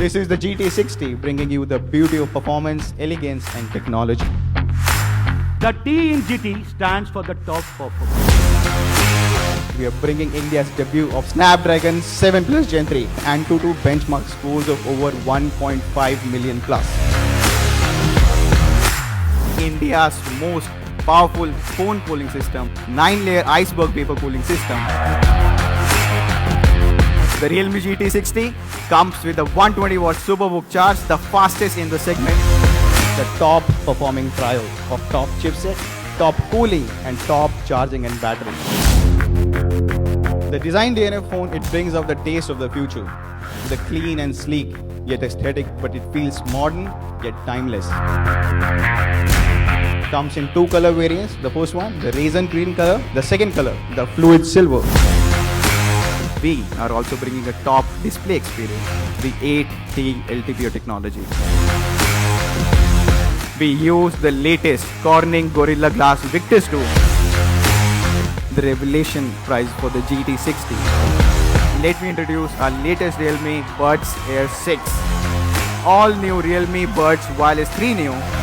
This is the Gt6T, bringing you the beauty of performance, elegance and technology. The T in GT stands for the top performance. We are bringing India's debut of Snapdragon 7 Plus Gen 3 and Antutu benchmark scores of over 1.5 million plus. India's most powerful phone cooling system, 9-layer iceberg vapor cooling system. The Realme Gt6T comes with a 120-watt Superbook charge, the fastest in the segment. The top performing trio of top chipset, top cooling and top charging and battery. The design DNA phone, it brings out the taste of the future. The clean and sleek, yet aesthetic, but it feels modern, yet timeless. Comes in two color variants. The first one, the raisin green color. The second color, the fluid silver. We are also bringing a top display experience, the 8T LTPO technology. We use the latest Corning Gorilla Glass Victus 2. The revelation price for the Gt6T. Let me introduce our latest Realme Buds Air 6. All new Realme Buds Wireless 3 Neo